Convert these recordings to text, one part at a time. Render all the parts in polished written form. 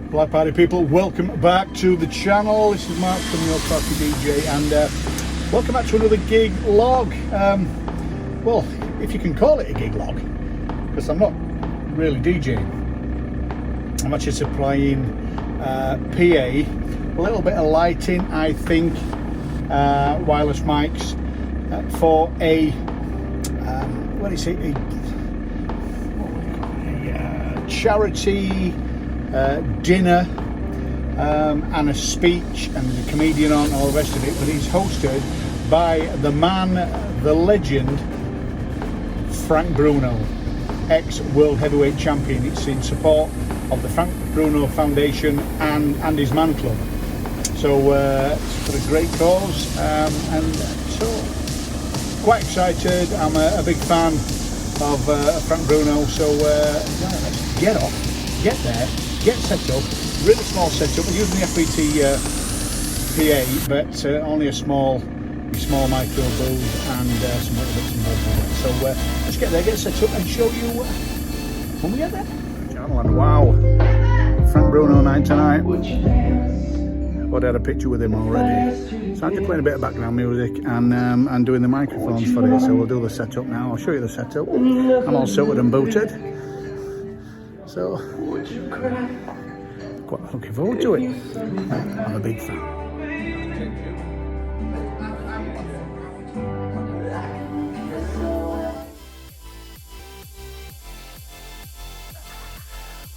Black Party people, welcome back to the channel. This is Mark from Your Party DJ, and welcome back to another gig log. Well, if you can call it a gig log, because I'm not really DJing. I'm actually supplying PA, a little bit of lighting, I think, wireless mics for a what is it? A charity dinner and a speech, and there's a comedian on, all the rest of it. But it's hosted by the man, the legend, Frank Bruno, ex-world heavyweight champion. It's in support of the Frank Bruno Foundation and his man club. So it's for a great cause, and so quite excited. I'm a big fan of Frank Bruno. So let's get off, get there, get set up. Really small setup. We're using the FBT PA, but only a small micro booth and some little bits and bobs. So let's get there, get set up, and show you when we get there. Gentlemen, wow, Frank Bruno night tonight. I've had a picture with him already. So I'm just playing a bit of background music and doing the microphones for it. So we'll do the setup now. I'll show you the setup. I'm all sorted and booted. So quite looking forward to it. I'm a big fan.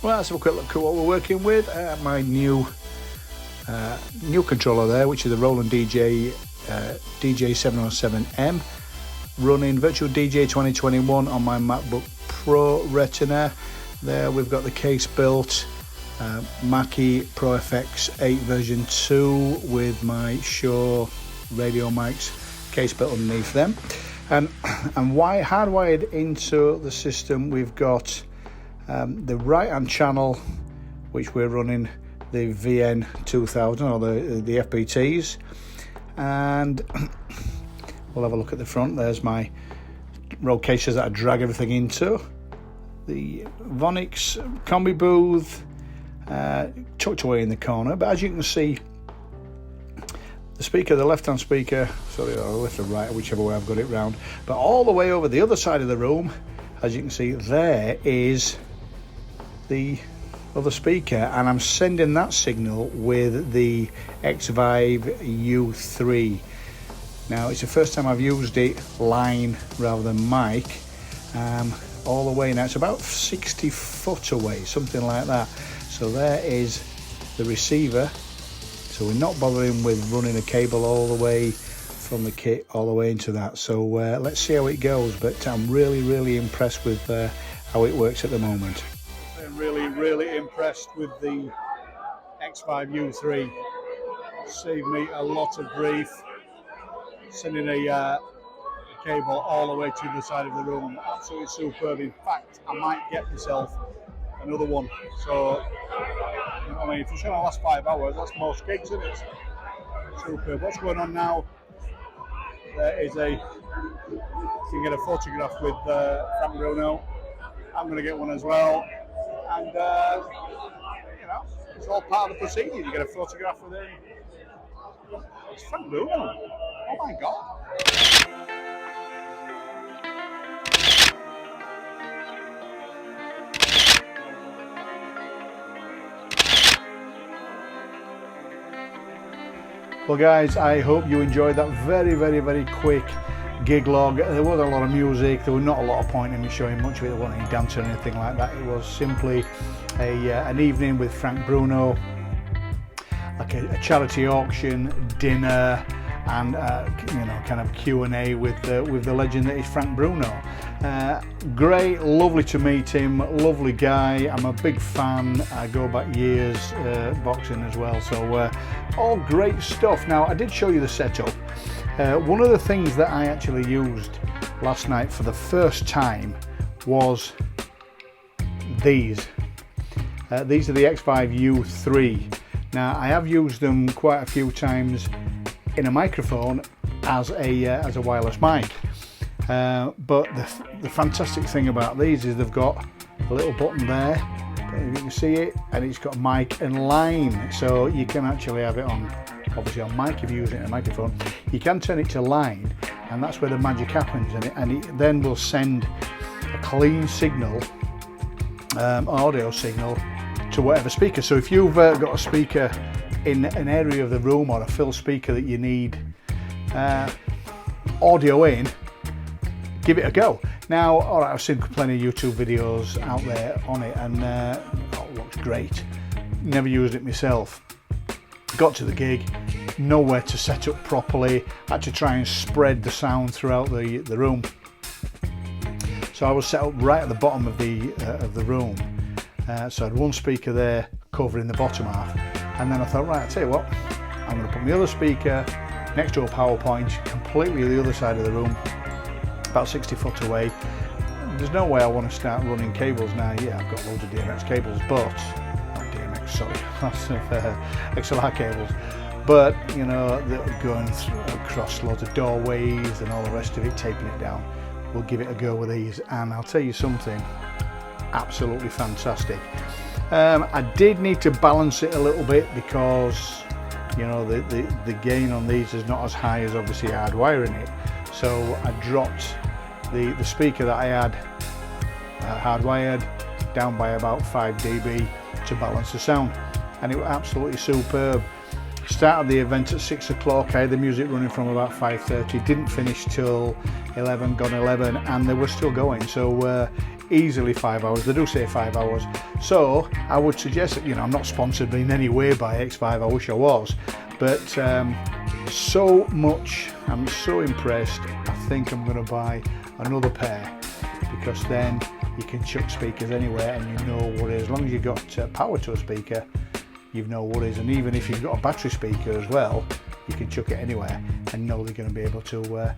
Well, let's have a quick look at what we're working with. My new controller there, which is the Roland DJ DJ707M, running Virtual DJ 2021 on my MacBook Pro Retina. There we've got the case built, Mackie Pro FX 8 version 2 with my Shure radio mics, case built underneath them, and hardwired into the system. We've got the right hand channel, which we're running the VN 2000 or the FBTs, and we'll have a look at the front. There's my roll cases that I drag everything into. The Vonix combi booth tucked away in the corner, but as you can see, the speaker, the left hand speaker, sorry, or left or right, whichever way I've got it round, but all the way over the other side of the room, as you can see, there is the other speaker, and I'm sending that signal with the X-Vive U3. Now it's the first time I've used it line rather than mic, all the way. Now it's about 60 foot away, something like that. So there is the receiver, so we're not bothering with running a cable all the way from the kit all the way into that. So let's see how it goes, but I'm really impressed with how it works at the moment. Really impressed with the X-Vive U3. Saved me a lot of grief sending a cable all the way to the side of the room. Absolutely superb. In fact, I might get myself another one. So, you know what I mean, if it's going to last 5 hours, that's most gigs, isn't it? Superb. What's going on now? There is you can get a photograph with Frank Bruno. I'm going to get one as well. And, you know, it's all part of the proceeding. You get a photograph with him. It's Frank Bruno. Oh my God. Well guys, I hope you enjoyed that very quick gig log. There wasn't a lot of music, there was not a lot of point in me showing much of it. There wasn't any dance or anything like that. It was simply an evening with Frank Bruno, like a charity auction, dinner, and you know, kind of Q&A with the legend that is Frank Bruno. Great, lovely to meet him, lovely guy. I'm a big fan. I go back years boxing as well, so all great stuff. Now I did show you the setup. One of the things that I actually used last night for the first time was these. These are the X-Vive U3. Now I have used them quite a few times in a microphone as a wireless mic, but the fantastic thing about these is they've got a little button there you can see it, and it's got mic and line, so you can actually have it on, obviously on mic if you're using it on a microphone. You can turn it to line, and that's where the magic happens, and it then will send a clean signal, audio signal, to whatever speaker. So if you've got a speaker in an area of the room, or a fill speaker that you need audio in, give it a go. Now, all right, I've seen plenty of YouTube videos out there on it, and it looks great. Never used it myself. Got to the gig, nowhere to set up properly. Had to try and spread the sound throughout the room. So I was set up right at the bottom of the room. So I had one speaker there covering the bottom half, and then I thought, right, I'll tell you what, I'm going to put my other speaker next to a PowerPoint, completely the other side of the room, about 60 foot away. There's no way I want to start running cables now. Yeah, I've got loads of DMX cables, but not DMX, sorry, lots of XLR cables, but you know, going across loads of doorways and all the rest of it, taping it down. We'll give it a go with these, and I'll tell you something, absolutely fantastic. I did need to balance it a little bit, because you know, the gain on these is not as high as obviously hardwiring it. So I dropped the speaker that I had hardwired down by about 5 dB to balance the sound, and it was absolutely superb. Started the event at 6 o'clock. I had the music running from about 5:30, didn't finish till 11, gone 11, and they were still going. So easily 5 hours. They do say 5 hours. So I would suggest that, you know, I'm not sponsored in any way by X-Vive, I wish I was, but so much, I'm so impressed. I think I'm going to buy another pair, because then you can chuck speakers anywhere and you know what it is. As long as you've got power to a speaker, you know what it is, and even if you've got a battery speaker as well, you can chuck it anywhere and know they're going to be able to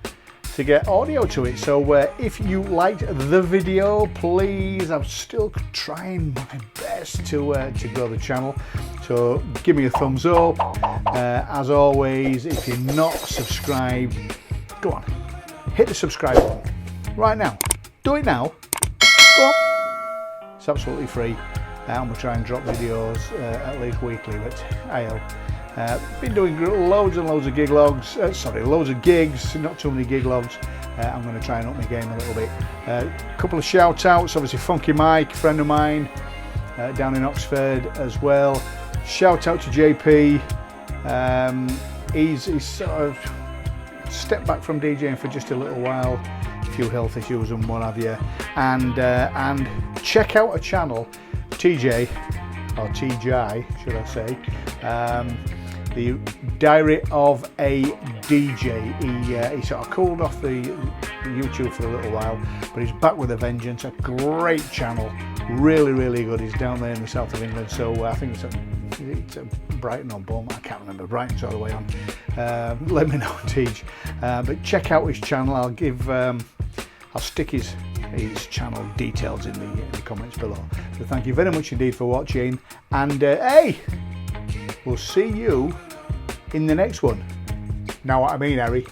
get audio to it. So if you liked the video, please, I'm still trying my best to grow the channel, so give me a thumbs up. As always, if you're not subscribed, go on, hit the subscribe button right now. Do it now. Go on. It's absolutely free. I'm going to try and drop videos at least weekly, but I'll been doing loads and loads of gig logs, loads of gigs, not too many gig logs. I'm going to try and up my game a little bit. A couple of shout outs, obviously Funky Mike, friend of mine down in Oxford as well. Shout out to JP. He's sort of stepped back from DJing for just a little while, a few health issues and what have you, and check out a channel, TJ, or TJ should I say, the Diary of a DJ. He sort of cooled off the YouTube for a little while, but he's back with a vengeance. A great channel, really good. He's down there in the south of England, so I think it's a Brighton or Bournemouth, I can't remember. Brighton's all the way on. Let me know, Tej. But check out his channel. I'll stick his channel details in the comments below. So thank you very much indeed for watching, and hey, we'll see you in the next one. Know what I mean, Harry?